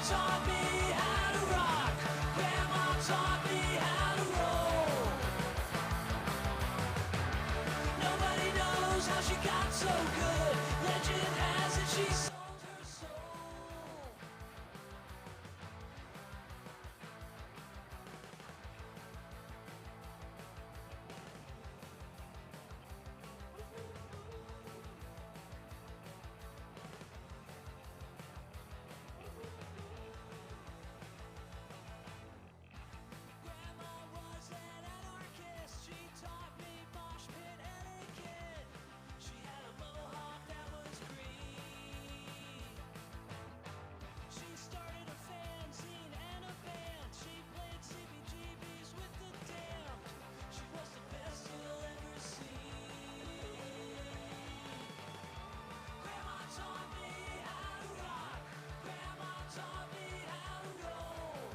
taught me how to rock. Grandma taught me how to roll. Nobody knows how she got so good. Legend has it she sold her soul. Grandma was an anarchist. She taught me mosh pit etiquette. She had a mohawk that was green. She started a fanzine and a band. She played CBGBs with the damned. She was the best you'll ever see. Grandma taught me how to rock. Grandma taught me how to roll.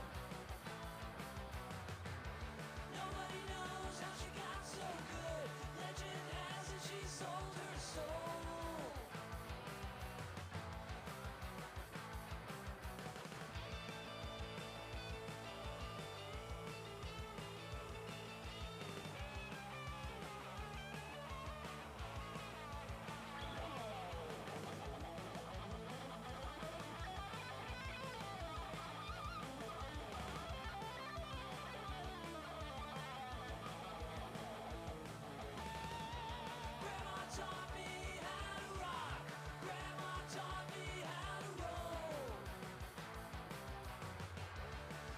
Nobody knows how she got so good. Legend has it she sold her soul. Grandma taught me how to rock. Grandma taught me how to roll.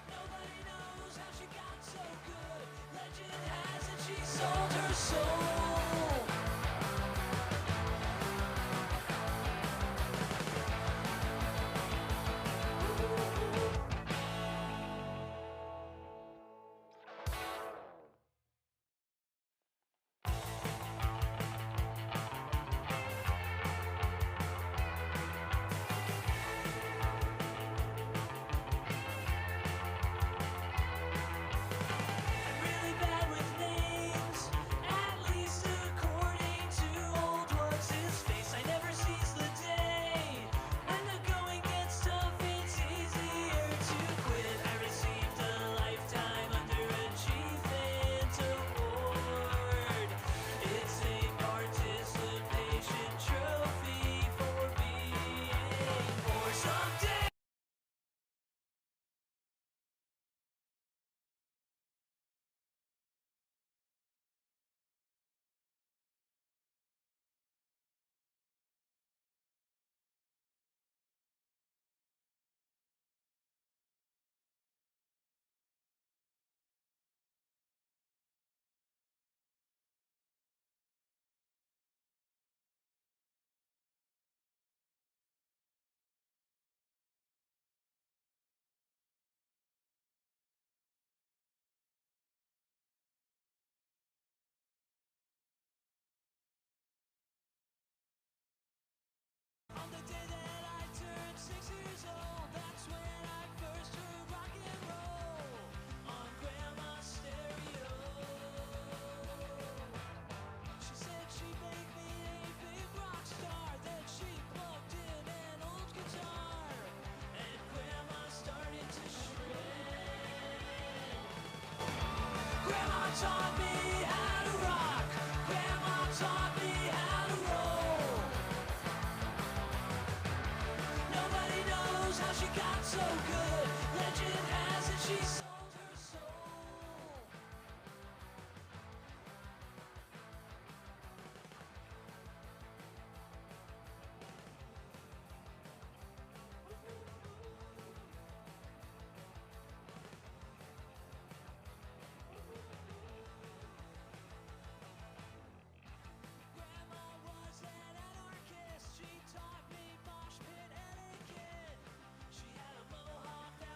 Nobody knows how she got so good. Legend has it she sold her soul. I'm really bad with names, at least according to old what's his face. I never seize the day. When the going gets tough, it's easier to quit. I received a lifetime underachievement award. It's a participation trophy for being poor someday. On the day that I turned 6 years old, that's when I first heard rock and roll on Grandma's stereo. She said she'd make me a big rock star, then she plugged in an old guitar, and Grandma started to shred. Grandma taught me how to rock. Grandma taught me how to roll. Nobody knows how she got so good. Legend has it she sold her soul. Grandma was an anarchist. She taught me mosh pit etiquette. She had a mohawk that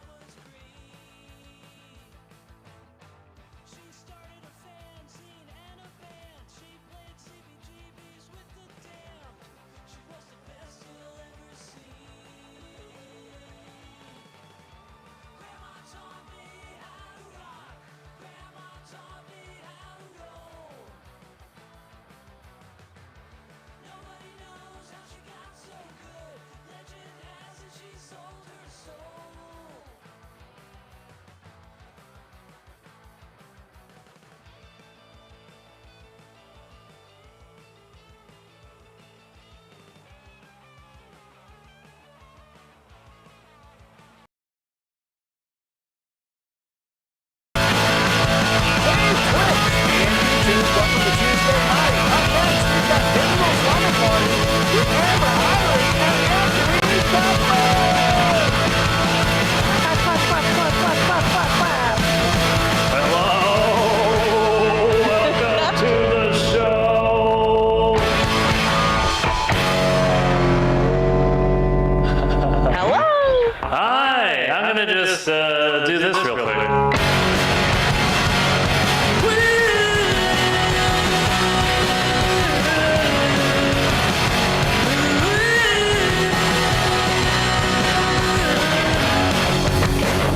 gonna do this real quick.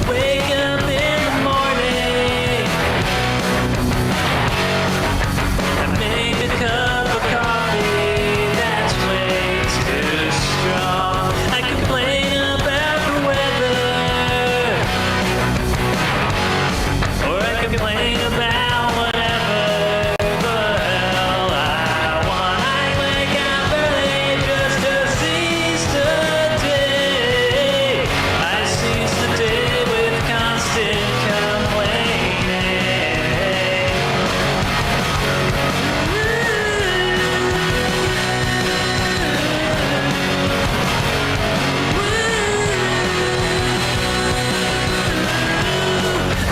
Wake up in the morning, I make a cup of coffee that's way too strong. I complain about the weather, or I complain about whatever the hell I want. I wake up early just to seize the day. I seize the day with constant complaining.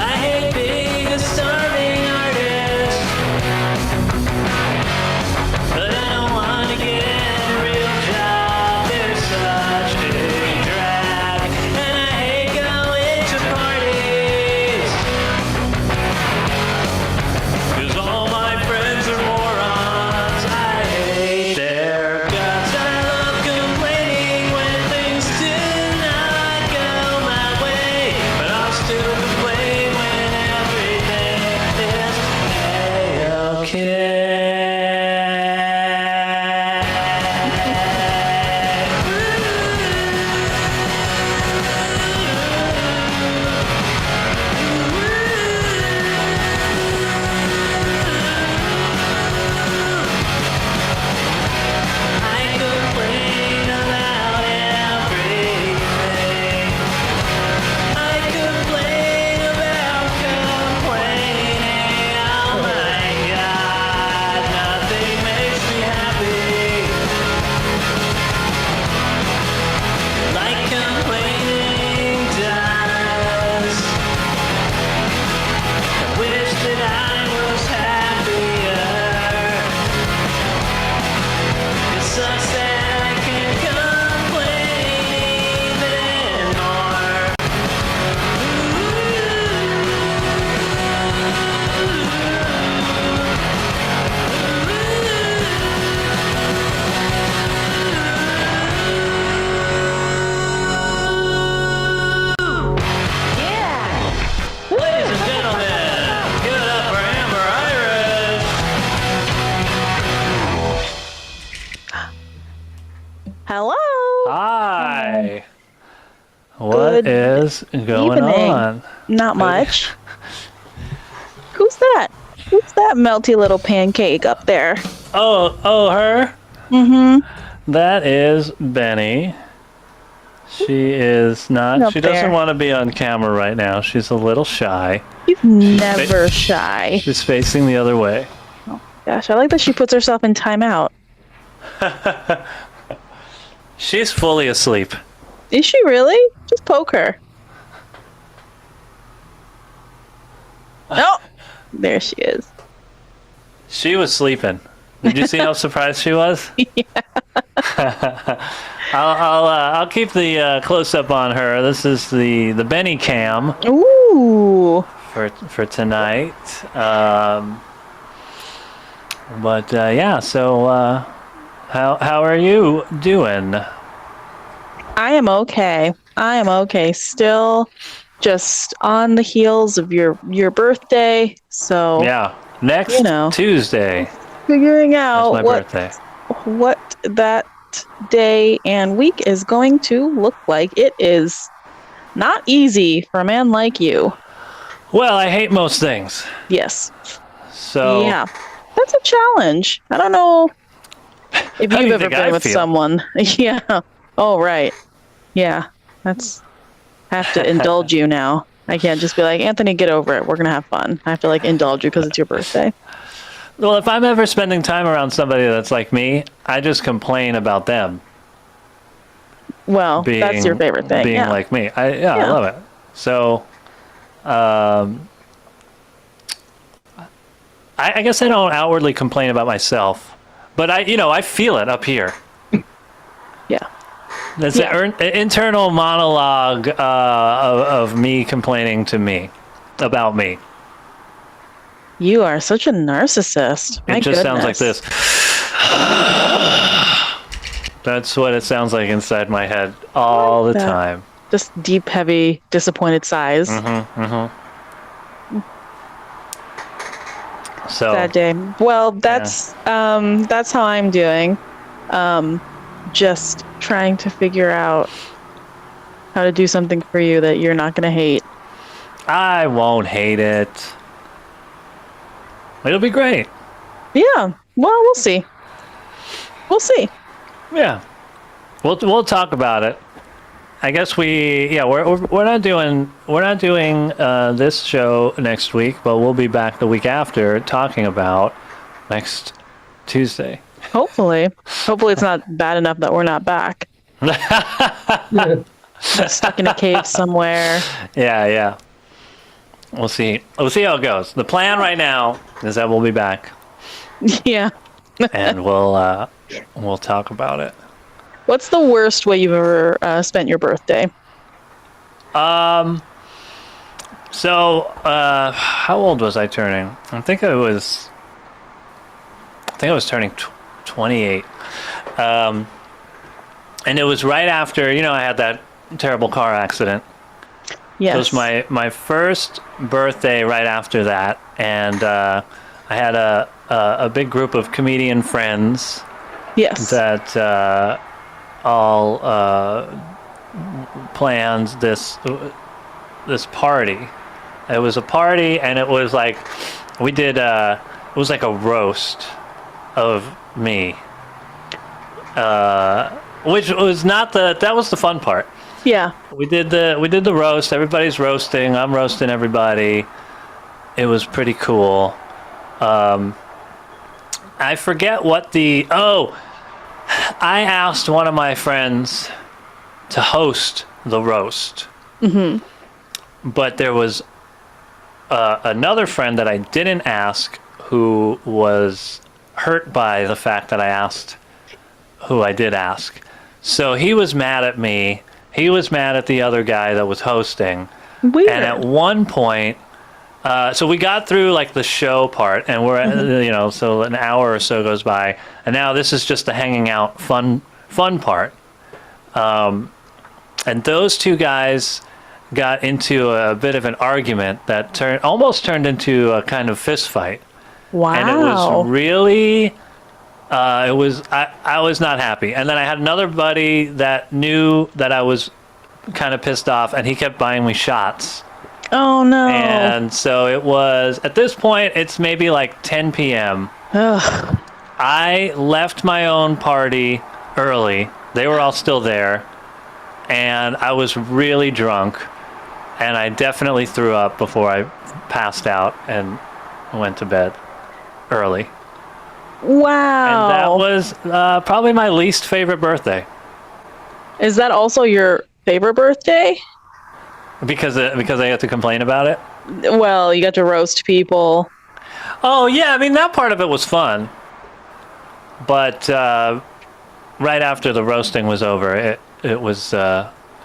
I hate being a starving artist, but I don't want to get a real job. They're such a drag, and I hate going to parties, 'cause all my friends are morons. I hate their guts. I love complaining when things do not go my way, but I'll still complain when everything is A-okay. I complain about everything. I complain about complaining. Oh my God, nothing makes me happy like complaining does. I wish that I was happier. It sucks that I can't complain anymore. Ladies and gentlemen, give it up for Amber Irish. Hello. Hi. What Good is going evening. on? Not much. Who's that? Who's that melty little pancake up there? Oh, her? Mm-hmm. That is Benny. She is not. Up She doesn't there. want to be on camera right now. She's a little shy. She's never shy. She's facing the other way. Gosh, I like that she puts herself in timeout. She's fully asleep. Is she really? Just poke her. Oh, there she is. She was sleeping. Did you see how surprised she was? Yeah. I'll keep the close up on her. This is the Benny cam Ooh. for tonight. But yeah. So how are you doing? I am okay. I am okay. Still just on the heels of your birthday. So Yeah. Next You know. Tuesday. figuring That's out my birthday. what that day and week is going to look like. It is not easy for a man like you. Well, I hate most things. Yes. So Yeah. That's a challenge. I don't know if How do you've you ever think I been with feel? someone. Yeah. Oh, right. Yeah. That's have to indulge you now. I can't just be like, Anthony, get over it. We're going to have fun. I have to like indulge you because it's your birthday. Well, if I'm ever spending time around somebody that's like me, I just complain about them Well, that's your favorite thing. being Yeah. like me. I Yeah. love it. So, I guess I don't outwardly complain about myself, but I feel it up here. Yeah. That's Yeah. an internal monologue of me complaining to me about me. You are such a narcissist. My It just sounds like goodness. this. That's what it sounds like inside my head all the that. time. Just deep, heavy, disappointed sighs. So Sad day. Well, that's how I'm doing. Just trying to figure out how to do something for you that you're not gonna hate. I won't hate it. It'll be great. Yeah. Well, we'll see. We'll see. Yeah. We'll talk about it. I guess we're not doing this show next week, but we'll be back the week after talking about next Tuesday. Hopefully it's not bad enough that we're not back. Stuck in a cave somewhere. Yeah. We'll see. We'll see how it goes. The plan right now is that we'll be back Yeah. and we'll talk about it. What's the worst way you've ever spent your birthday? So, how old was I turning? I think I was turning 28. And it was right after, I had that terrible car accident. Yes. It was my first birthday right after that, and I had a big group of comedian friends Yes. that all planned this party. It was a party, and it was like we did. It was like a roast of me, which was not that was the fun part. Yeah. We did the roast. Everybody's roasting. I'm roasting everybody. It was pretty cool. I forget what I asked one of my friends to host the roast. Mm-hmm. But there was another friend that I didn't ask who was hurt by the fact that I asked who I did ask. So he was mad at me. He was mad at the other guy that was hosting. Weird. And at one point, so we got through like the show part, and we're at, so an hour or so goes by, and now this is just the hanging out fun part. And those two guys got into a bit of an argument that almost turned into a kind of fist fight. Wow. And it was really, I was not happy. And then I had another buddy that knew that I was kind of pissed off, and he kept buying me shots. Oh no. And so it was, at this point, it's maybe like 10 p.m. Ugh. I left my own party early. They were all still there. And I was really drunk. And I definitely threw up before I passed out and went to bed early. Wow. And that was probably my least favorite birthday. Is that also your favorite birthday? Because I had to complain about it? Well, you got to roast people. Oh, yeah. I mean, that part of it was fun. But right after the roasting was over, it was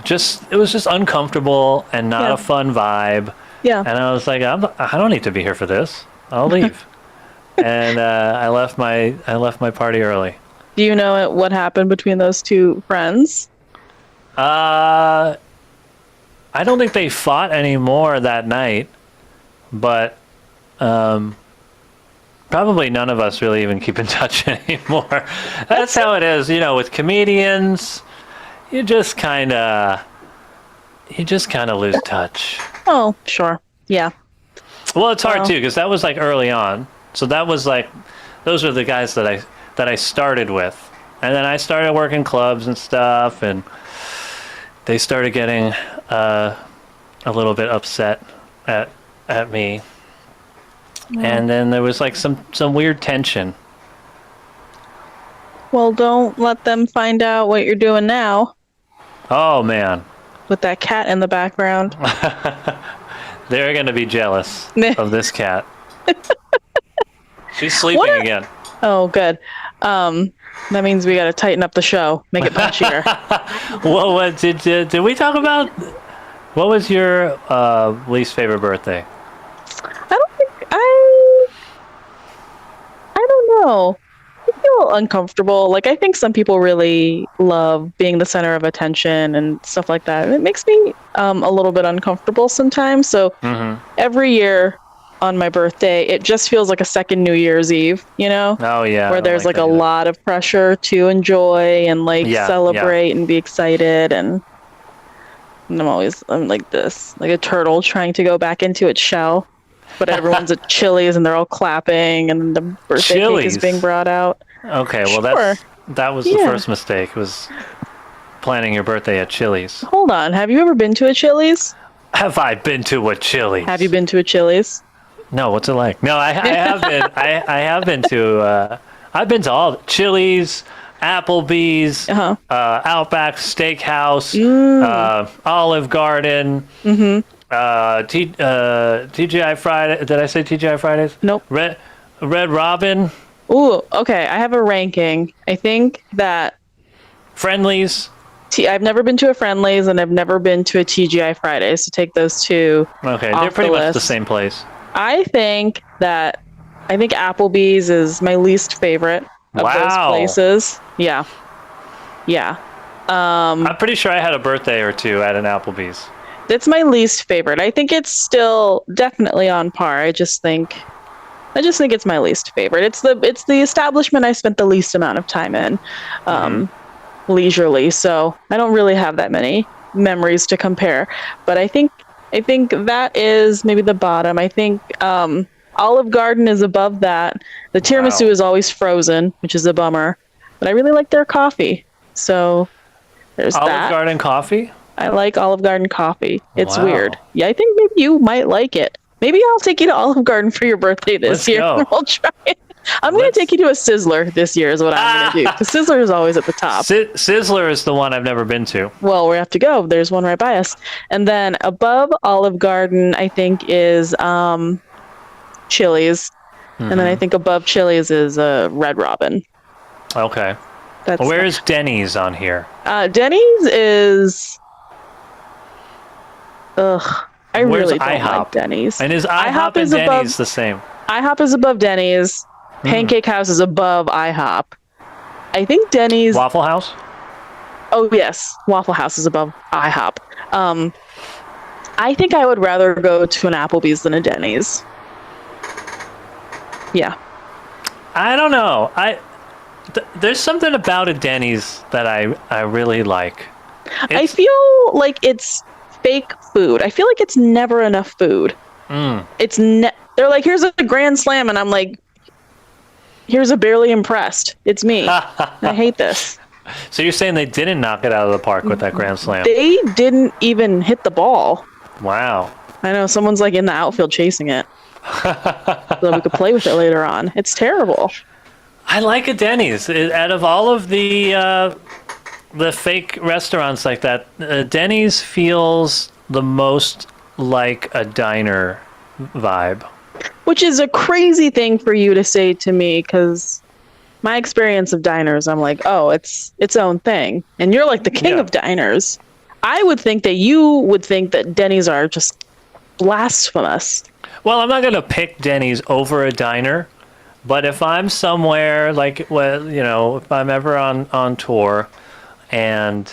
just uncomfortable and not a fun vibe. Yeah. And I was like, I don't need to be here for this. I'll leave. And I left my party early. Do you know what happened between those two friends? I don't think they fought anymore that night, but probably none of us really even keep in touch anymore. That's how it is, with comedians. You just kind of lose touch. Oh, sure. Yeah. Well, it's hard too, because that was like early on. So that was like, those were the guys that I started with, and then I started working clubs and stuff, and they started getting a little bit upset at me, and then there was like some weird tension. Well, don't let them find out what you're doing now Oh man, with that cat in the background. they're gonna be jealous of this cat. She's sleeping again. Oh, good. That means we got to tighten up the show, make it punchier. What did we talk about? What was your least favorite birthday? I don't think I don't know. I feel uncomfortable. Like, I think some people really love being the center of attention and stuff like that. It makes me a little bit uncomfortable sometimes. So every year on my birthday, it just feels like a second New Year's Eve, you know? Oh yeah. Where there's like a lot of pressure to enjoy and like celebrate and be excited, and I'm like this, like a turtle trying to go back into its shell. But everyone's at Chili's and they're all clapping, and the birthday cake is being brought out. Okay, well that was the first mistake, was planning your birthday at Chili's. Hold on, have you ever been to a Chili's? Have I been to a Chili's? Have you been to a Chili's? No, what's it like? No, I have been. I have been to. I've been to all Chili's, Applebee's, Outback Steakhouse, Olive Garden, TGI Friday. Did I say TGI Fridays? Nope. Red Robin. Ooh, okay. I have a ranking. I think that Friendly's. I've never been to a Friendly's, and I've never been to a TGI Fridays. So take those two. Okay, off they're pretty the much list. the same place. I think Applebee's is my least favorite of those places. Yeah. I'm pretty sure I had a birthday or two at an Applebee's. It's my least favorite. I think it's still definitely on par. I just think it's my least favorite. It's the establishment I spent the least amount of time in, leisurely. So I don't really have that many memories to compare. But I think that is maybe the bottom. I think Olive Garden is above that. The tiramisu is always frozen, which is a bummer. But I really like their coffee. So there's that. Olive Garden coffee? I like Olive Garden coffee. It's weird. Yeah, I think maybe you might like it. Maybe I'll take you to Olive Garden for your birthday this year. Go. We'll try it. I'm going to take you to a Sizzler this year is what I'm going to do. Because Sizzler is always at the top. Sizzler is the one I've never been to. Well, we have to go. There's one right by us. And then above Olive Garden, I think, is Chili's. And then I think above Chili's is Red Robin. Okay. Where's Denny's on here? Denny's is... Ugh. I really don't like Denny's. And is IHOP and Denny's the same? IHOP is above Denny's. Pancake House is above IHOP. I think Denny's... Waffle House? Oh, yes. Waffle House is above IHOP. I think I would rather go to an Applebee's than a Denny's. Yeah. I don't know. There's something about a Denny's that I really like. I feel like it's fake food. I feel like it's never enough food. It's they're like, here's a grand slam, and I'm like, here's a barely impressed. It's me. I hate this. So you're saying they didn't knock it out of the park with that grand slam? They didn't even hit the ball. Wow. I know, someone's like in the outfield chasing it. So we could play with it later on. It's terrible. I like a Denny's. Out of all of the fake restaurants like that, Denny's feels the most like a diner vibe. Which is a crazy thing for you to say to me, because my experience of diners, I'm like, oh, it's its own thing. And you're like the king of diners. I would think that you would think that Denny's are just blasphemous. Well, I'm not going to pick Denny's over a diner, but if I'm somewhere, like, well, you know, if I'm ever on tour and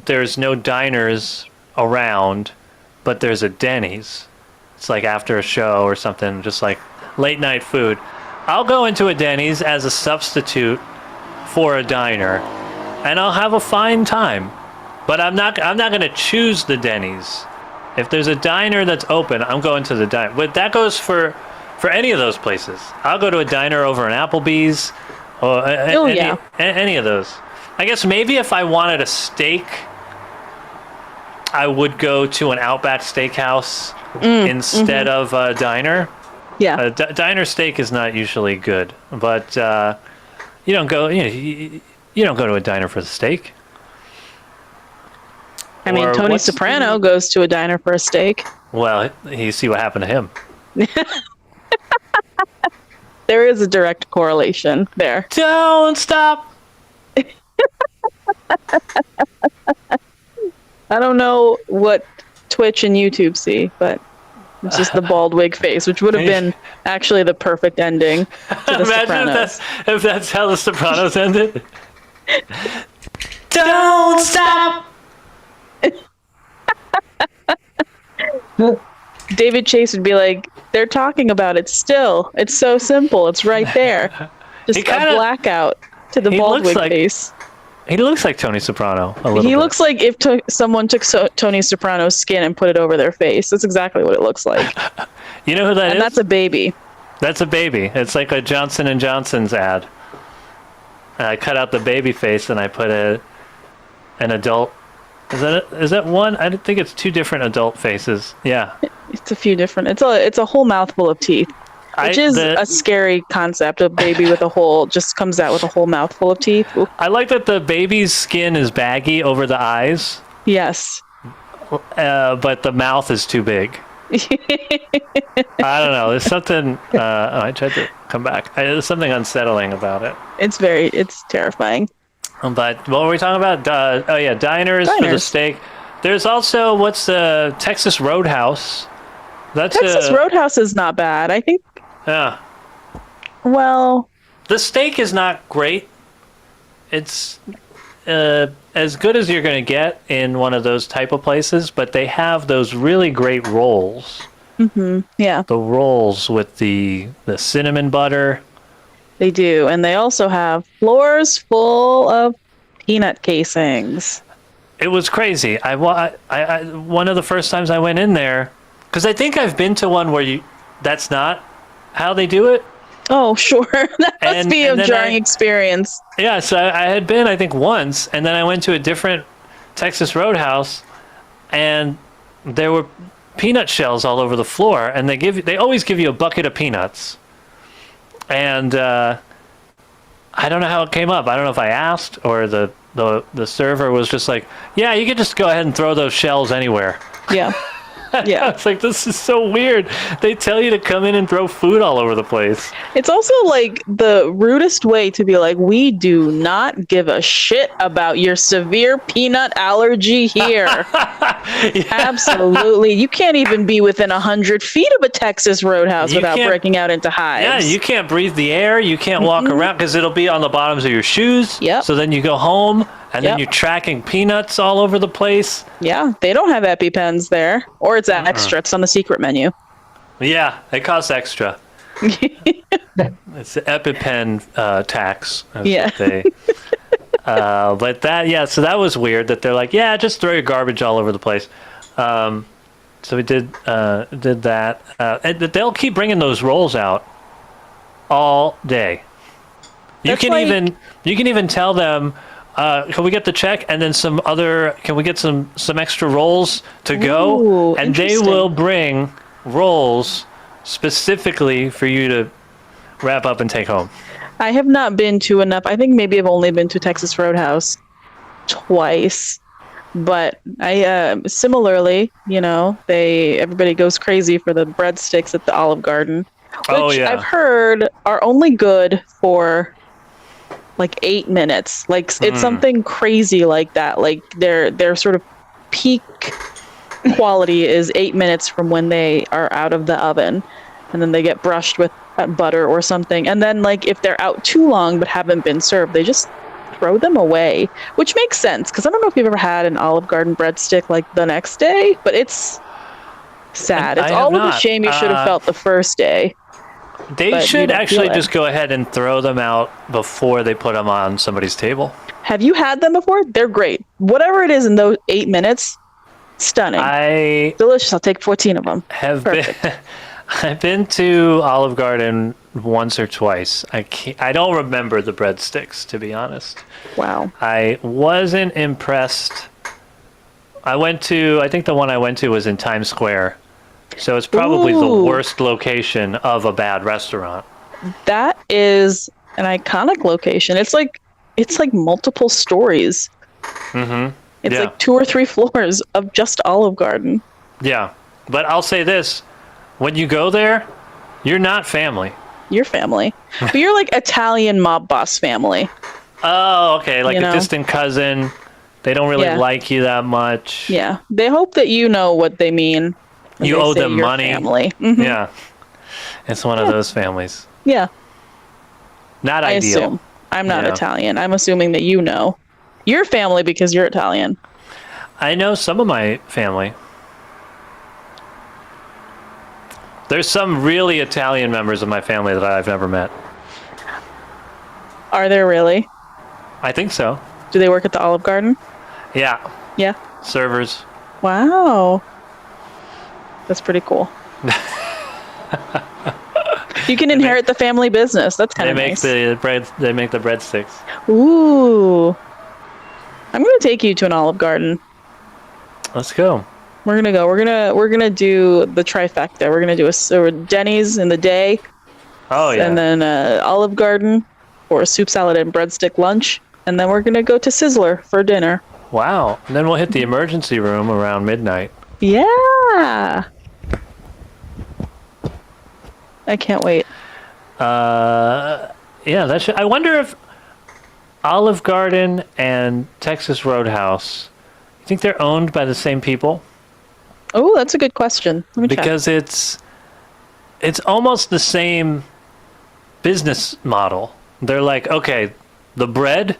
there's no diners around, but there's a Denny's, it's like after a show or something, just like late night food, I'll go into a Denny's as a substitute for a diner, and I'll have a fine time. But I'm not going to choose the Denny's. If there's a diner that's open, I'm going to the diner. But that goes for any of those places. I'll go to a diner over an Applebee's or any of those. I guess maybe if I wanted a steak, I would go to an Outback Steakhouse instead of a diner. Yeah. Diner steak is not usually good, but you don't go to a diner for the steak. I mean, Tony Soprano goes to a diner for a steak. Well, you see what happened to him. There is a direct correlation there. Don't stop. I don't know what Twitch and YouTube see, but it's just the bald wig face, which would have been actually the perfect ending to The Imagine Sopranos. if that's how The Sopranos ended. Don't stop. David Chase would be like, they're talking about it still. It's so simple. It's right there. Just He kinda- a blackout to the he bald looks wig like- face. He looks like Tony Soprano a little He bit. looks like if someone took Tony Soprano's skin and put it over their face. That's exactly what it looks like. You know who that And is? that's a baby. That's a baby. It's like a Johnson and Johnson's ad. And I cut out the baby face and I put an adult. Is that one? I think it's two different adult faces. Yeah. It's a few different. It's a whole mouthful of teeth, which is a scary concept. A baby with a whole just comes out with a whole mouthful of teeth. Ooh. I like that the baby's skin is baggy over the eyes, Yes. but the mouth is too big. I don't know. There's something. I tried to come back. There's something unsettling about it. It's terrifying. But what were we talking about? Diners for the steak. There's also what's the Texas Roadhouse. That's Texas Roadhouse is not bad. I think. Yeah. Well, The steak is not great. It's as good as you're going to get in one of those type of places, but they have those really great rolls. yeah, The rolls with the cinnamon butter. they do, and they also have floors full of peanut casings. It was crazy. I one of the first times I went in there, because I think I've been to one where that's not how they do it. Oh, sure. That must be a then jarring experience. Yeah, so I had been, I think, once, and then I went to a different Texas Roadhouse, and there were peanut shells all over the floor, and they always give you a bucket of peanuts. And I don't know how it came up. I don't know if I asked or the server was just like, yeah, you could just go ahead and throw those shells anywhere. Yeah. Yeah. It's like, this is so weird. They tell you to come in and throw food all over the place. It's also like the rudest way to be like, we do not give a shit about your severe peanut allergy here. Absolutely. You can't even be within 100 feet of a Texas Roadhouse You without can't- breaking out into hives. Yeah, you can't breathe the air. You can't walk around because it'll be on the bottoms of your shoes. Yep. So then you go home and then Yep. you're tracking peanuts all over the place. Yeah, they don't have EpiPens there. Or it's extra. It's on the secret menu. Yeah, it costs extra. It's the EpiPen tax. That's Yeah. what they, but so that was weird that they're like, yeah, just throw your garbage all over the place. So we did that. And they'll keep bringing those rolls out all day. You That's can like- even tell them, can we get the check and then can we get some extra rolls to go? Ooh, And they interesting. will bring rolls specifically for you to wrap up and take home. I have not been to enough. I think maybe I've only been to Texas Roadhouse twice. But I similarly, everybody goes crazy for the breadsticks at the Olive Garden, which Oh, yeah. I've heard are only good for like 8 minutes. Like it's something crazy like that. Like their sort of peak quality is 8 minutes from when they are out of the oven, and then they get brushed with butter or something. And then like if they're out too long but haven't been served, they just throw them away, which makes sense because I don't know if you've ever had an Olive Garden breadstick like the next day, but it's sad. I It's have all of the not. shame you should have felt the first day. They But you should don't actually feel it. just go ahead and throw them out before they put them on somebody's table. Have you had them before? They're great. Whatever it is in those 8 minutes, stunning. I Delicious. I'll take 14 of them. have Perfect. been I've been to Olive Garden once or twice. I don't remember the breadsticks, to be honest. Wow. I wasn't impressed. I think the one I went to was in Times Square. So it's probably the Ooh. worst location of a bad restaurant. That is an iconic location. It's like multiple stories. Mm-hmm. It's Yeah. like 2 or 3 floors of just Olive Garden. Yeah. But I'll say this. When you go there, you're not family. your family. But you're like Italian mob boss family. Oh, okay. Like You a know? distant cousin. They don't really Yeah. like you that much. Yeah. They hope that you know what they mean. when You they owe say them your money. Family. Mhm. Yeah. It's one of those families. Yeah. Not I ideal. assume. I'm not Yeah. Italian. I'm assuming that you know your family because you're Italian. I know some of my family. There's some really Italian members of my family that I've never met. Are there really? I think so. Do they work at the Olive Garden? Yeah. Yeah. Servers. Wow. That's pretty cool. You can inherit the family business. That's kind They of make nice. the bread. They make the breadsticks. Ooh. I'm gonna take you to an Olive Garden. Let's go. We're gonna go. We're gonna do the trifecta. We're gonna do a Denny's in the day, Oh yeah. and then Olive Garden for a soup, salad, and breadstick lunch, and then we're gonna go to Sizzler for dinner. Wow. And then we'll hit the emergency room around midnight. Yeah. I can't wait. Yeah, that should. I wonder if Olive Garden and Texas Roadhouse. You think they're owned by the same people? Oh, that's a good question. Let me check. Because it's almost the same business model. They're like, okay, the bread,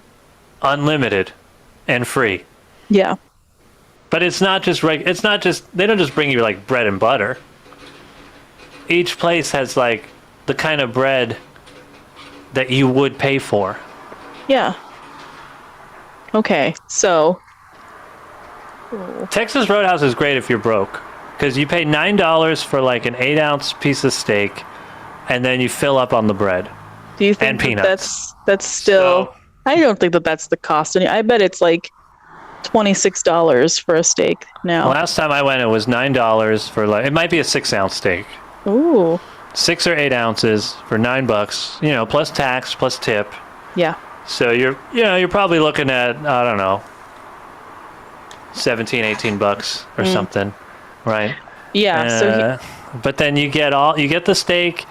unlimited and free. Yeah. But it's not just it's not just, they don't just bring you like bread and butter. Each place has like the kind of bread that you would pay for. Yeah. Okay, so Texas Roadhouse is great if you're broke, because you pay $9 for like an 8-ounce piece of steak, and then you fill up on the bread. do you think And that peanuts. that's still? So- I don't think that that's the cost. I bet it's like $26 for a steak now. Last time I went, it was $9 for like, it might be a 6-ounce steak. Ooh. 6 or 8 ounces for $9, you know, plus tax, plus tip. Yeah. So you're probably looking at, I don't know, 17, $18 or something, right? Yeah. So But then you get the steak.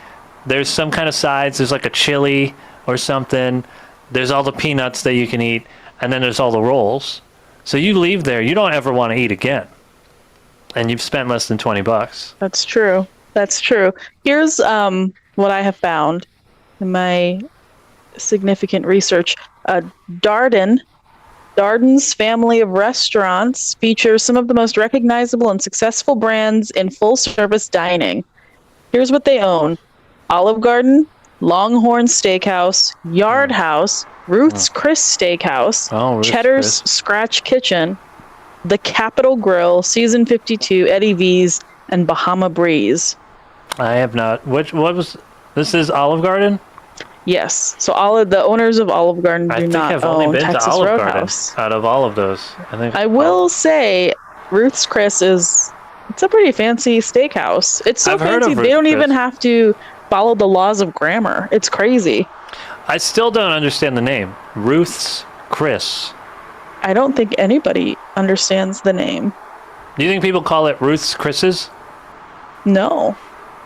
There's some kind of sides. There's like a chili or something. There's all the peanuts that you can eat, and then there's all the rolls. So you leave there, you don't ever want to eat again, and you've spent less than $20. that's true. That's true. Here's what I have found in my significant research. Darden's family of restaurants features some of the most recognizable and successful brands in full-service dining. Here's what they own: Olive Garden, Longhorn Steakhouse, Yard House, Ruth's Chris Steakhouse, Oh, Ruth's Cheddar's Chris. Scratch Kitchen, The Capitol Grill, Season 52, Eddie V's, and Bahama Breeze. I have not. What was? This is Olive Garden. Yes. So all of the owners of Olive Garden I do think not I've only own been Texas to Olive Roadhouse. Garden out of all of those. I think I will say Ruth's Chris it's a pretty fancy steakhouse. It's so I've heard fancy of they don't Ruth's even Chris. have to follow the laws of grammar. It's crazy. I still don't understand the name. Ruth's Chris. I don't think anybody understands the name. Do you think people call it Ruth's Chris's? No.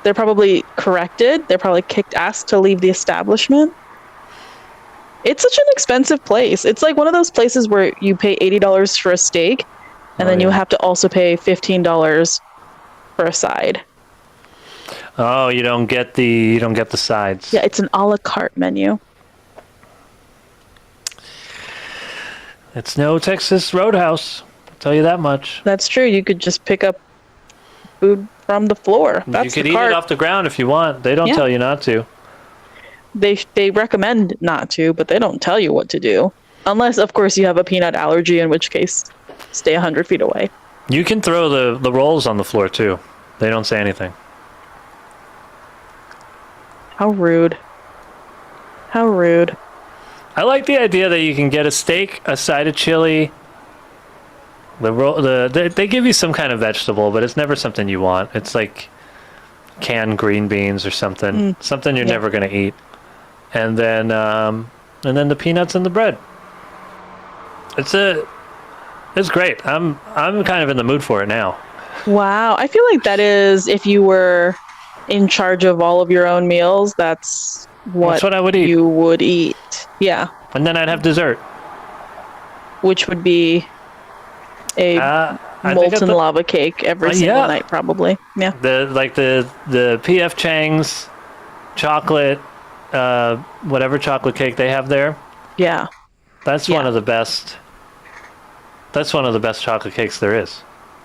They're probably corrected. They're probably asked to leave the establishment. It's such an expensive place. It's like one of those places where you pay $80 for a steak, and then you yeah. have to also pay $15 for a side. Oh, you don't get the sides. Yeah, it's an a la carte menu. It's no Texas Roadhouse. I'll tell you that much. That's true. You could just pick up food from the floor. That's you could the eat cart. it off the ground if you want. They don't Yeah. tell you not to. They recommend not to, but they don't tell you what to do. Unless, of course, you have a peanut allergy, in which case, stay 100 feet away. You can throw the rolls on the floor too. They don't say anything. How rude. How rude. I like the idea that you can get a steak, a side of chili. They give you some kind of vegetable, but it's never something you want. It's like canned green beans or something. Something you're Yeah. never going to eat. And then the peanuts and the bread. It's great. I'm kind of in the mood for it now. Wow. I feel like that is if you were in charge of all of your own meals, that's what I would eat. you would eat. Yeah. And then I'd have dessert. Which would be a I think molten lava cake every single yeah. night, probably. Yeah. The PF Chang's chocolate, whatever chocolate cake they have there. Yeah. That's one of the best. That's one of the best chocolate cakes there is.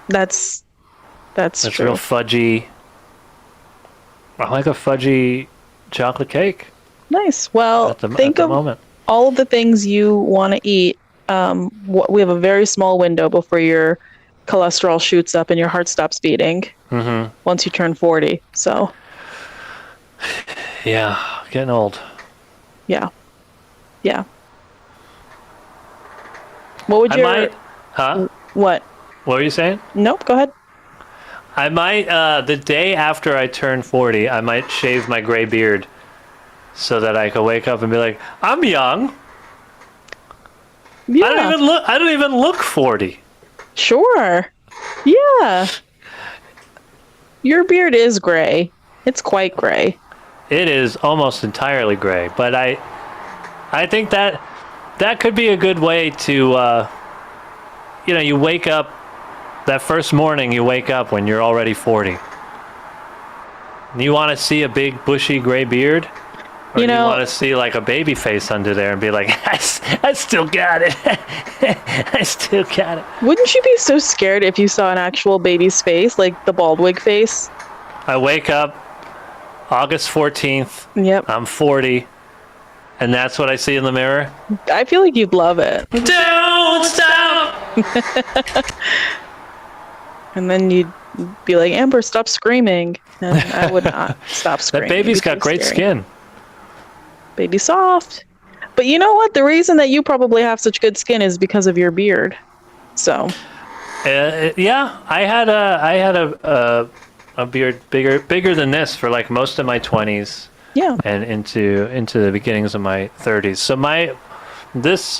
That's It's true. real fudgy. I like a fudgy chocolate cake. Nice. Well, think of moment. all of the things you want to eat. We have a very small window before your cholesterol shoots up and your heart stops beating. Mm-hmm. Once you turn 40. So. Yeah, getting old. Yeah. Yeah. What would your... Huh? What? What were you saying? Nope, go ahead. I might, the day after I turn 40, I might shave my gray beard so that I could wake up and be like, I'm young. Yeah. I don't even look 40. Sure. Yeah. Your beard is gray. It's quite gray. It is almost entirely gray, but I think that could be a good way to, you wake up, that first morning you wake up when you're already 40. You want to see a big bushy gray beard? Or you want to see like a baby face under there and be like, I still got it. I still got it. Wouldn't you be so scared if you saw an actual baby's face, like the bald wig face? I wake up August 14th. Yep. I'm 40. And that's what I see in the mirror? I feel like you'd love it. Don't stop! And then you'd be like, Amber, stop screaming. And I would not stop screaming. That baby's got great skin. Baby soft. But you know what? The reason that you probably have such good skin is because of your beard. So. Yeah, I had a beard bigger than this for like most of my 20s. Yeah. And into the beginnings of my 30s. So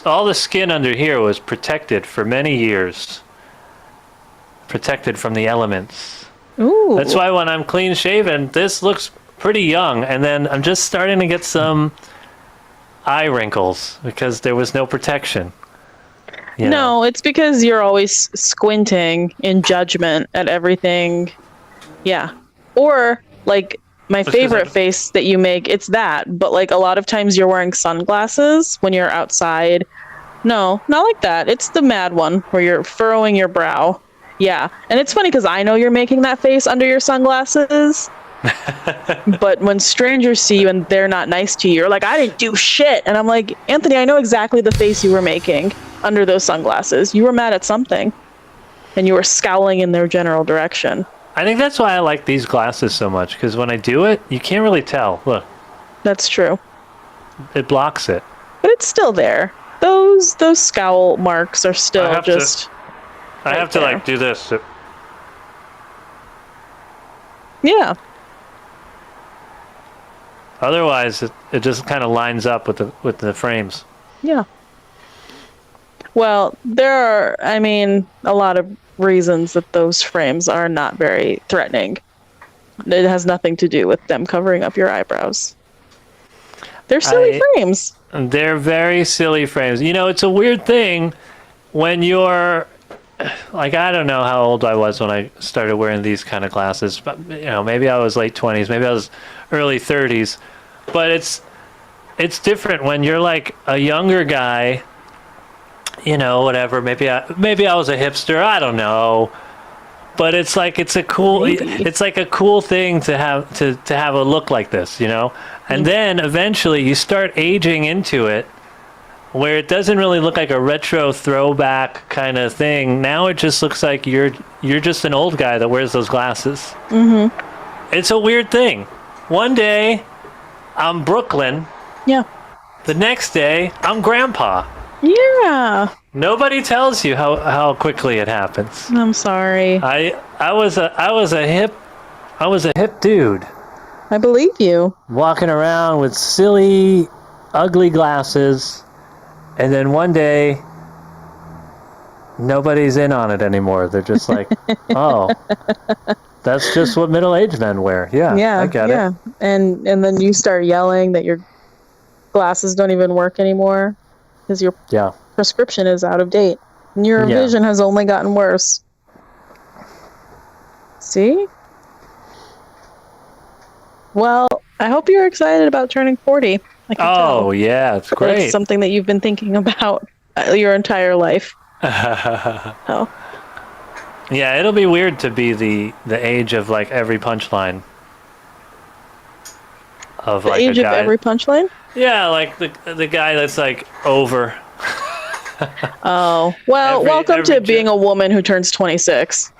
all the skin under here was protected for many years. Protected from the elements. Ooh. That's why when I'm clean shaven, this looks pretty young, and then I'm just starting to get some eye wrinkles because there was no protection. No, it's because you're always squinting in judgment at everything. Yeah. Or like my favorite face that you make, it's that, but like a lot of times you're wearing sunglasses when you're outside. No, not like that. It's the mad one where you're furrowing your brow. Yeah. And it's funny because I know you're making that face under your sunglasses. But when strangers see you and they're not nice to you, you're like, I didn't do shit. And I'm like, Anthony, I know exactly the face you were making under those sunglasses. You were mad at something. And you were scowling in their general direction. I think that's why I like these glasses so much, because when I do it, you can't really tell. Look. That's true. It blocks it. But it's still there. Those scowl marks are still just... I have to like do this. Yeah. Otherwise, it just kind of lines up with the frames. Yeah. Well, there are, a lot of reasons that those frames are not very threatening. It has nothing to do with them covering up your eyebrows. They're silly frames. They're very silly frames. It's a weird thing when you're... Like, I don't know how old I was when I started wearing these kind of glasses, but maybe I was late 20s, maybe I was early 30s, but it's different when you're like a younger guy, whatever. Maybe I was a hipster, I don't know, but it's like it's like a cool thing to have a look like this, and then eventually you start aging into it, where it doesn't really look like a retro throwback kind of thing. Now it just looks like you're just an old guy that wears those glasses. Mm-hmm. It's a weird thing. One day, I'm Brooklyn. Yeah. The next day, I'm Grandpa. Yeah. Nobody tells you how quickly it happens. I'm sorry. I was a hip dude. I believe you. Walking around with silly, ugly glasses. And then one day, nobody's in on it anymore. They're just like, oh, That's just what middle-aged men wear. Yeah, Yeah, I get it. And then you start yelling that your glasses don't even work anymore because your Yeah. prescription is out of date. And your Yeah. vision has only gotten worse. See? Well, I hope you're excited about turning 40. I can tell. Yeah, it's It's great. something that you've been thinking about your entire life. Oh. Yeah, it'll be weird to be the age of like every punchline. Of The like age a of guy. every punchline? Yeah, like the guy that's like over. Oh, well, welcome every to being a woman who turns 26.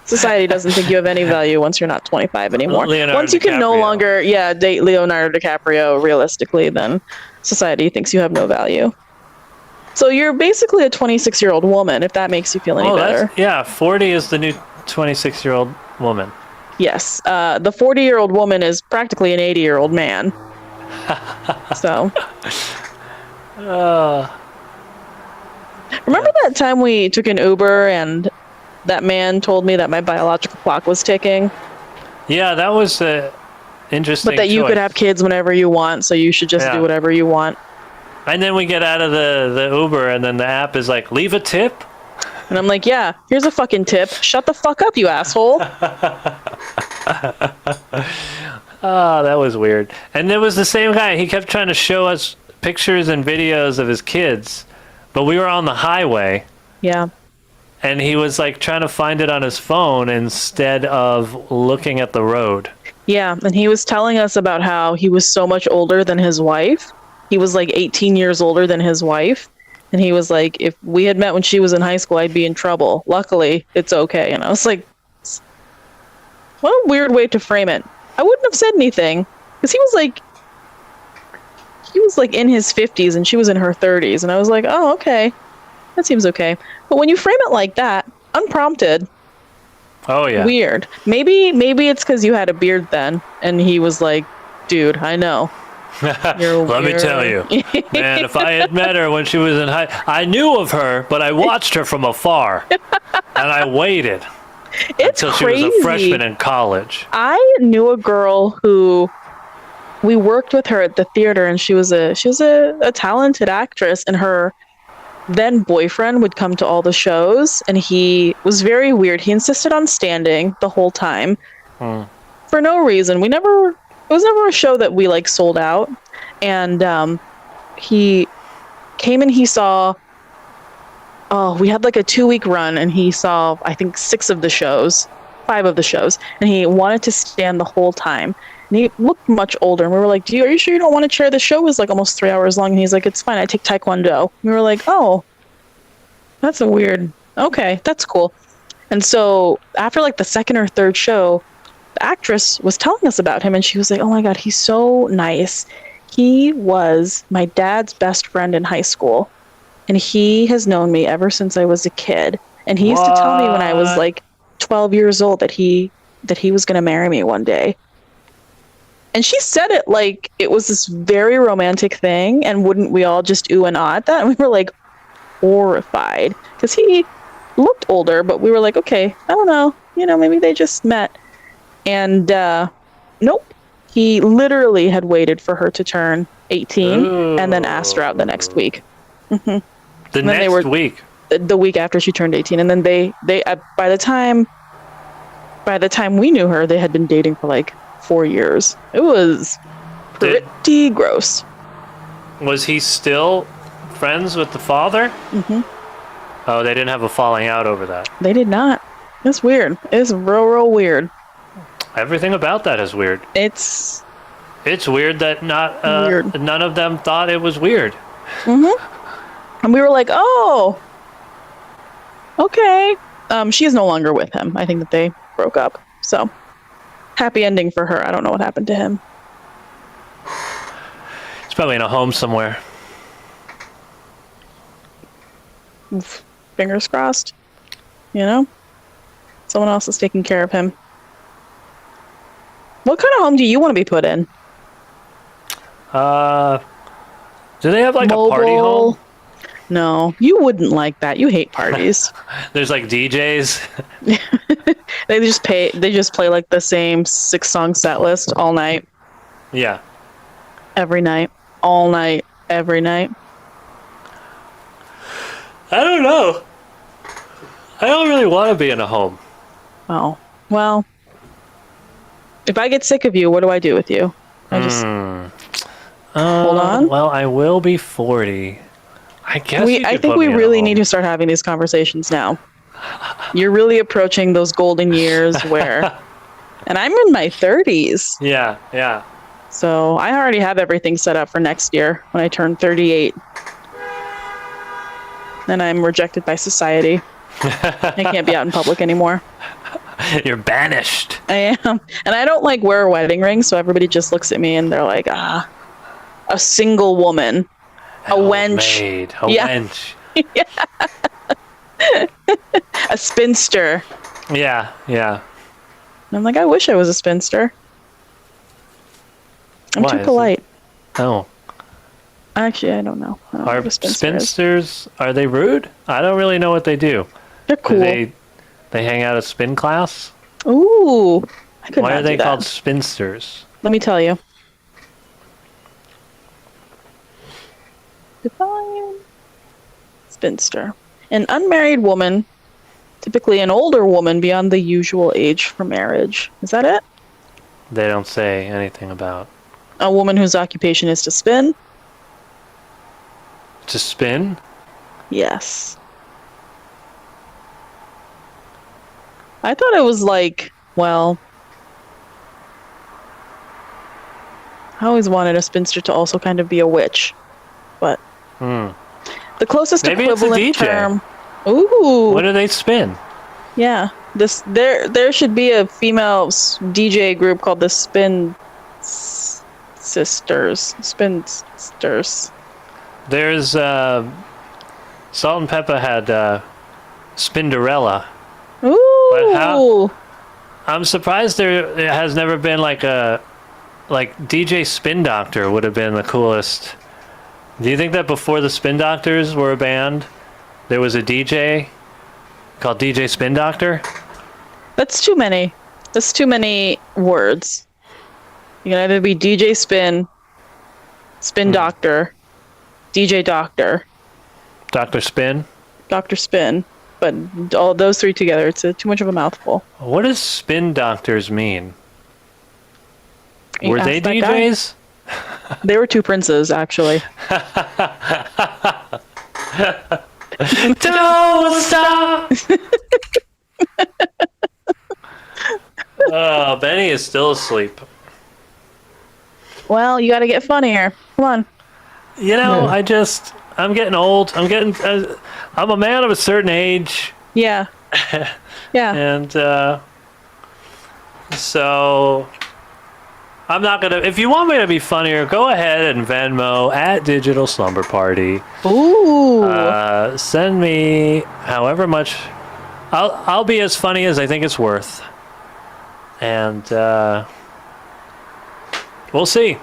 Society doesn't think you have any value once you're not 25 anymore. Leonardo Once you can no DiCaprio. longer, date Leonardo DiCaprio realistically, then society thinks you have no value. So you're basically a 26-year-old woman, if that makes you feel any better. 40 is the new 26-year-old woman. Yes, the 40-year-old woman is practically an 80-year-old man. So. Remember that time we took an Uber and that man told me that my biological clock was ticking? Yeah, that was interesting. But that you could have kids whenever you want, so you should just do whatever you want. And then we get out of the Uber, and then the app is like, leave a tip? And I'm like, yeah, here's a fucking tip. Shut the fuck up, you asshole. That was weird. And there was the same guy. He kept trying to show us pictures and videos of his kids, but we were on the highway. Yeah. And he was like trying to find it on his phone instead of looking at the road. Yeah, and he was telling us about how he was so much older than his wife. He was like 18 years older than his wife. And he was like, if we had met when she was in high school, I'd be in trouble. Luckily, it's okay. And I was like, what a weird way to frame it. I wouldn't have said anything. Because he was like in his 50s and she was in her 30s. And I was like, oh, okay. That seems okay. But when you frame it like that, unprompted, oh yeah, weird. Maybe it's because you had a beard then. And he was like, dude, I know. Let me tell you, man, if I had met her when she was in I knew of her, but I watched her from afar, and I waited until crazy. She was a freshman in college. I knew a girl who we worked with her at the theater, and she was a talented actress, and her then boyfriend would come to all the shows, and he was very weird. He insisted on standing the whole time for no reason. It was never a show that we like sold out. And he came and he saw, we had like a 2-week run, and he saw, I think, 5 of the shows, and he wanted to stand the whole time. And he looked much older, and we were like, are you sure you don't want to chair? The show was like almost 3 hours long. And he's like, it's fine, I take Taekwondo. And we were like, oh, that's okay, that's cool. And so after like the 2nd or 3rd show, the actress was telling us about him, and she was like, oh my God, he's so nice. He was my dad's best friend in high school, and he has known me ever since I was a kid. And he used to tell me when I was like 12 years old that he was going to marry me one day. And she said it like it was this very romantic thing, and wouldn't we all just ooh and ah at that? And we were like horrified, because he looked older, but we were like, okay, I don't know, maybe they just met. And nope, he literally had waited for her to turn 18 and then asked her out the next week. The week? The week after she turned 18. And then they by the time we knew her, they had been dating for like 4 years. It was pretty gross. Was he still friends with the father? Mm-hmm. Oh, they didn't have a falling out over that. They did not. It's weird. It's real weird. Everything about that is weird. It's weird that none of them thought it was weird. Mm-hmm. And we were like, oh, okay. She is no longer with him. I think that they broke up. So, happy ending for her. I don't know what happened to him. He's probably in a home somewhere. Fingers crossed. Someone else is taking care of him. What kind of home do you want to be put in? Do they have like a party home? No, you wouldn't like that. You hate parties. There's like DJs. They just play like the same 6-song set list all night, Yeah. every night, all night, every night. I don't know. I don't really want to be in a home. Oh, well, if I get sick of you, what do I do with you? I just hold on. Well, I will be 40. I guess I think we really need to start having these conversations now. You're really approaching those golden years where, and I'm in my 30s. Yeah, yeah. So I already have everything set up for next year when I turn 38. Then I'm rejected by society. I can't be out in public anymore. You're banished. I am. And I don't like wear a wedding ring, so everybody just looks at me and they're like, a single woman. A wench. Maid. A wench. A spinster. Yeah, yeah. And I'm like, I wish I was a spinster. I'm Why too is it- polite. Oh. Actually, I don't know. I don't know Are what a spinster is. spinsters, are they rude? I don't really know what they do. They're Do cool. They hang out at spin class? Ooh. I could Why not are they do that. called spinsters? Let me tell you. Define spinster. An unmarried woman, typically an older woman beyond the usual age for marriage. Is that it? They don't say anything about. A woman whose occupation is to spin? To spin? Yes. I thought it was like, well, I always wanted a spinster to also kind of be a witch, but the closest Maybe it's a equivalent DJ. term. Ooh, What do they spin? yeah. There should be a female DJ group called the Sisters. Spinsters. There's Salt and Pepper had Spinderella. Ooh. I'm surprised there has never been like DJ Spin Doctor would have been the coolest. Do you think that before the Spin Doctors were a band, there was a DJ called DJ Spin Doctor? That's too many. That's too many words. You can either be DJ Spin, Spin Doctor, DJ Doctor, Dr. Spin? Dr. Spin, but all those three together, it's too much of a mouthful. What does Spin Doctors mean? You Were ask they that guy. DJs? They were two princes, actually. Don't stop! Oh, Benny is still asleep. Well, you got to get funnier. Come on. You know, I'm getting old. I'm a man of a certain age, Yeah. Yeah. and so I'm not gonna. If you want me to be funnier, go ahead and Venmo at Digital Slumber Party. Ooh. Send me however much. I'll be as funny as I think it's worth, and we'll see.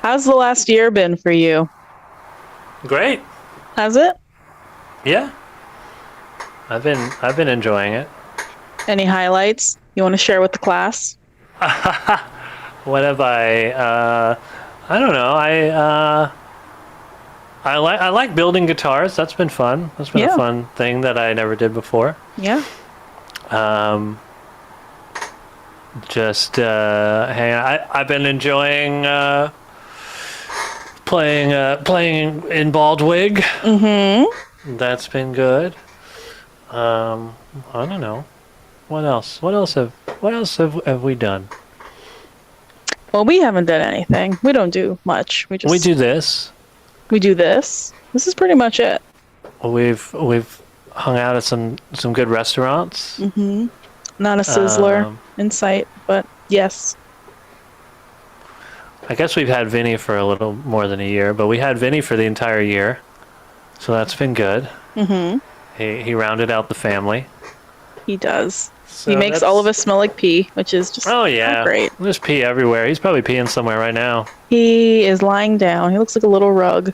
How's the last year been for you? Great. Has it? Yeah. I've been enjoying it. Any highlights you want to share with the class? What have I don't know. I like building guitars. That's been fun. That's been Yeah. a fun thing that I never did before. Yeah. Just hang on. I've been enjoying playing in Bald Whig. Mm-hmm. That's been good. I don't know. What else? What else have we done? Well, we haven't done anything. We don't do much. We We do this. do this. This is pretty much it. We've hung out at some good restaurants. Not a sizzler in sight, but yes. I guess we've had Vinny for a little more than a year, but we had Vinny for the entire year, so that's been good. He rounded out the family. He does. So He makes all of us smell like pee, which is just Oh yeah, great. There's pee everywhere. He's probably peeing somewhere right now. He is lying down. He looks like a little rug.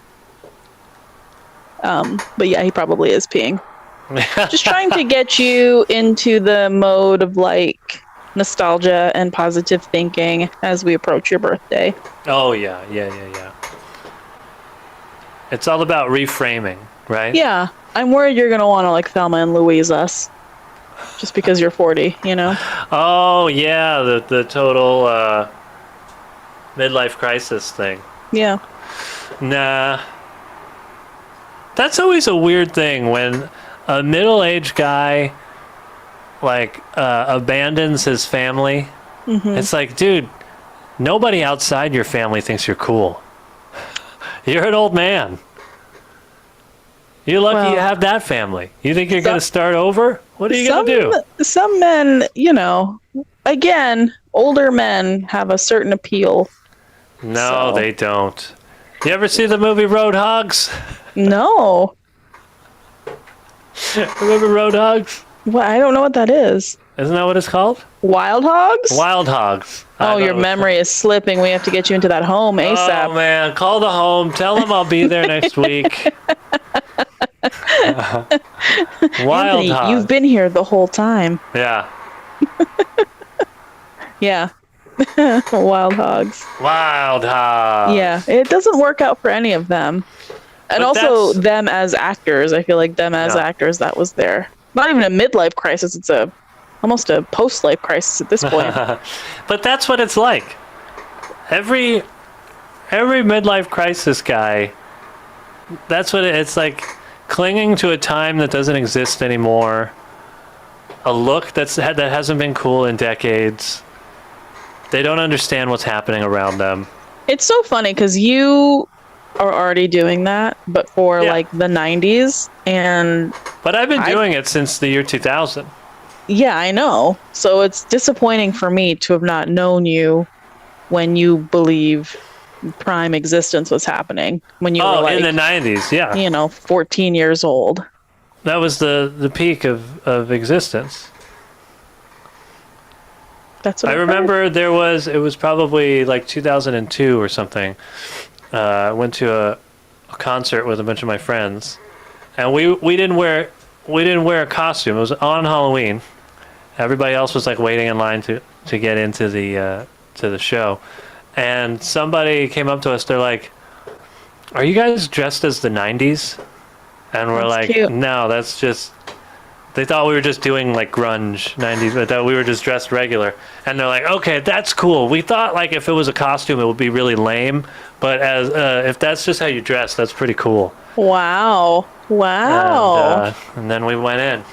But yeah, he probably is peeing. Just trying to get you into the mode of like nostalgia and positive thinking as we approach your birthday. Oh yeah. It's all about reframing, right? Yeah, I'm worried you're gonna want to like Thelma and Louise us, just because you're 40, you know? Oh yeah, the total midlife crisis thing. Yeah. Nah. That's always a weird thing when a middle-aged guy like abandons his family. It's like, dude, nobody outside your family thinks you're cool. You're an old man. You're lucky you have that family. You think you're going to start over? What are you going to do? Some men, you know, again, older men have a certain appeal. No, they don't. You ever see the movie Roadhogs? No. Remember Roadhogs? What? I don't know what that is. Isn't that what it's called? Wild Hogs? Wild Hogs. Oh, your memory is slipping. We have to get you into that home ASAP. Oh, man. Call the home. Tell them I'll be there next week. Wild Anthony, Hogs. you've been here the whole time. Yeah. Yeah. Wild Hogs. Wild Hogs. Yeah. It doesn't work out for any of them. And But also that's- them as actors. I feel like them as actors, that was their... Not even a midlife crisis. It's almost a post-life crisis at this point. But that's what it's like. Every midlife crisis guy, that's what it's like, clinging to a time that doesn't exist anymore, a look that hasn't been cool in decades. They don't understand what's happening around them. It's so funny because you are already doing that, but for like the 90s. But I've been doing it since the year 2000. Yeah, I know. So it's disappointing for me to have not known you when you believe prime existence was happening. When you were like, in the 90s, yeah. you know, 14 years old. That was the peak of existence. That's what I remember it was probably like 2002 or something. I went to a concert with a bunch of my friends, and we didn't wear a costume. It was on Halloween. Everybody else was like waiting in line to get into the show, and somebody came up to us. They're like, "Are you guys dressed as the '90s?" And we're like, cute. "No, that's just." They thought we were just doing like grunge 90s, but that we were just dressed regular. And they're like, "Okay, that's cool. We thought like if it was a costume, it would be really lame, but as if that's just how you dress, that's pretty cool." Wow. And then we went in.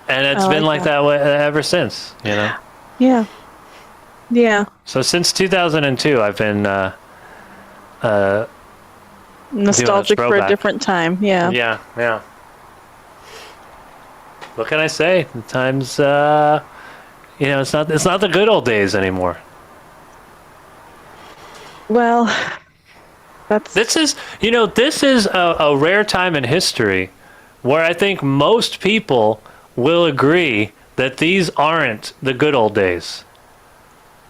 And it's been like that way ever since, you know? Yeah. So since 2002, I've been Nostalgic for a different time. Yeah. Yeah. What can I say? The times, it's not the good old days anymore. Well, This is a rare time in history where I think most people will agree that these aren't the good old days.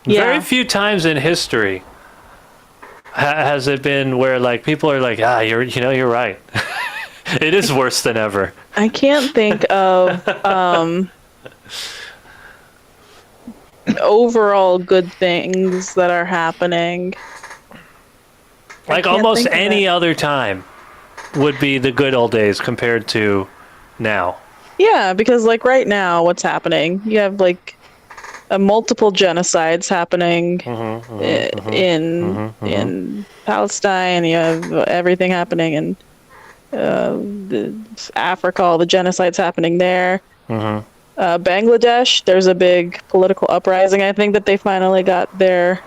Yeah. Very few times in history has it been where like people are like, you're right. It is worse than ever. I can't think of overall good things that are happening. Like almost any other time would be the good old days compared to now. Yeah, because like right now, what's happening? You have like multiple genocides happening in Palestine. You have everything happening in Africa. All the genocides happening there. Bangladesh. There's a big political uprising. I think that they finally got their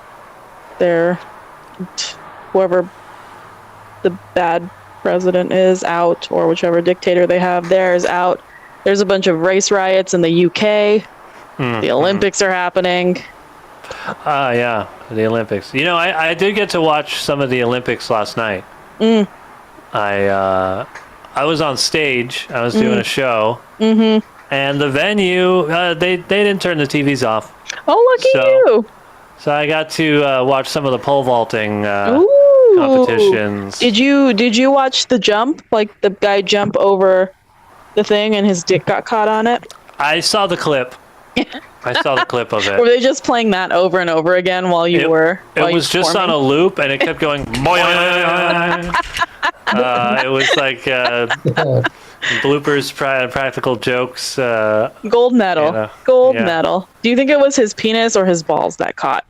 whoever the bad president is out, or whichever dictator they have there is out. There's a bunch of race riots in the UK. The Olympics are happening. Yeah, the Olympics. You know, I did get to watch some of the Olympics last night. I was on stage. I was doing a show. And the venue, they didn't turn the TVs off. Oh, lucky you! So I got to watch some of the pole vaulting competitions. Did you watch the jump? Like the guy jump over the thing and his dick got caught on it? I saw the clip. I saw the clip of Were it. they just playing that over and over again while you were? It was just on a loop, and it kept going. It was like bloopers, practical jokes. Gold medal. You know, Gold yeah. medal. Do you think it was his penis or his balls that caught?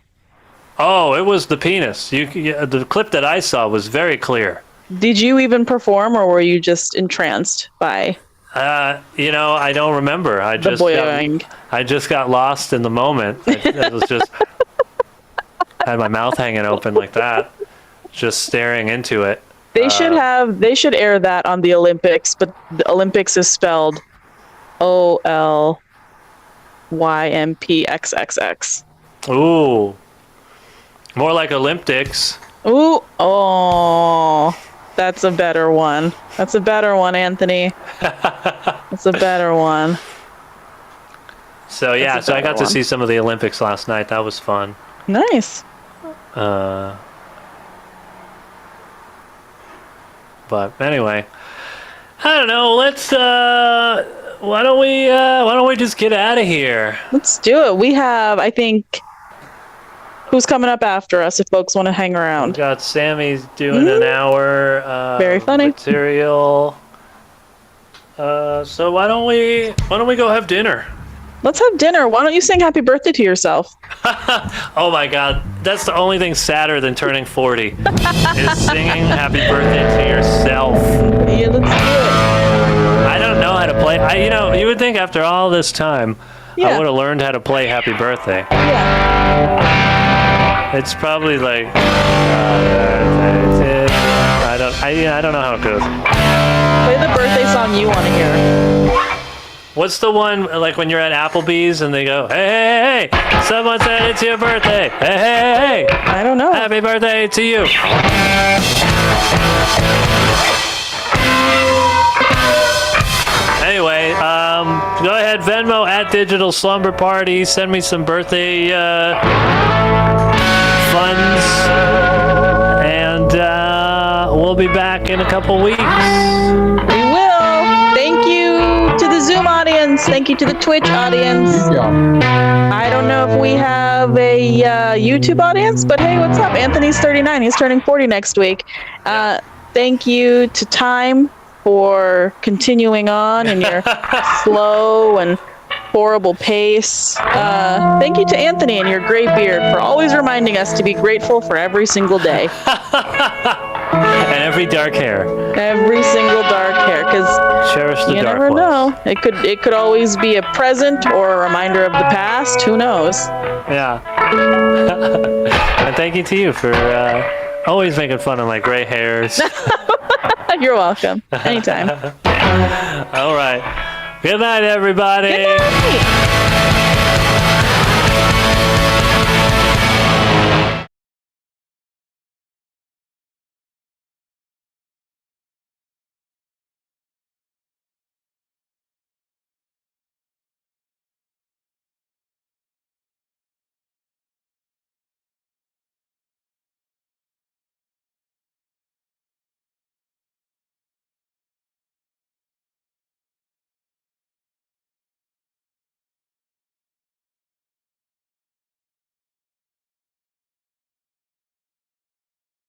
Oh, it was the penis. The clip that I saw was very clear. Did you even perform, or were you just entranced by I don't remember. I just got lost in the moment. It was just had my mouth hanging open like that, just staring into it. They should air that on the Olympics, but the Olympics is spelled OLYMPXXX. Ooh, more like Olympics. Ooh, oh, that's a better one. That's a better one, Anthony. That's a better one. So yeah, so I got to see some of the Olympics last night. That was fun. Nice. But anyway, I don't know. Let's why don't we just get out of here? Let's do it. We have, I think, who's coming up after us if folks want to hang We around. got Sammy's doing an hour. Very funny. Material. So why don't we go have dinner? Let's have dinner. Why don't you sing happy birthday to yourself? Oh my God, that's the only thing sadder than turning 40 is singing happy birthday to yourself. Yeah, let's do it. I don't know how to play. You would think after all this time, I would have learned how to play happy birthday. Yeah. It's probably like I don't know how it goes. Play the birthday song you want to hear. What's the one like when you're at Applebee's and they go, hey, someone said it's your birthday. Hey. I don't know. Happy birthday to you. Anyway, go ahead, Venmo at Digital Slumber Party. Send me some birthday funds. And we'll be back in a couple weeks. We will. Thank you to the Zoom audience. Thank you to the Twitch audience. I don't know if we have a YouTube audience, but hey, what's up? Anthony's 39. He's turning 40 next week. Thank you to Time for continuing on in your slow and horrible pace. Thank you to Anthony and your gray beard for always reminding us to be grateful for every single day. And every dark hair. Every single dark hair, because Cherish the you dark never ones. know. It could always be a present or a reminder of the past. Who knows? Yeah. And thank you to you for always making fun of my gray hairs. You're welcome. Anytime. All right. Good night, everybody. Good night.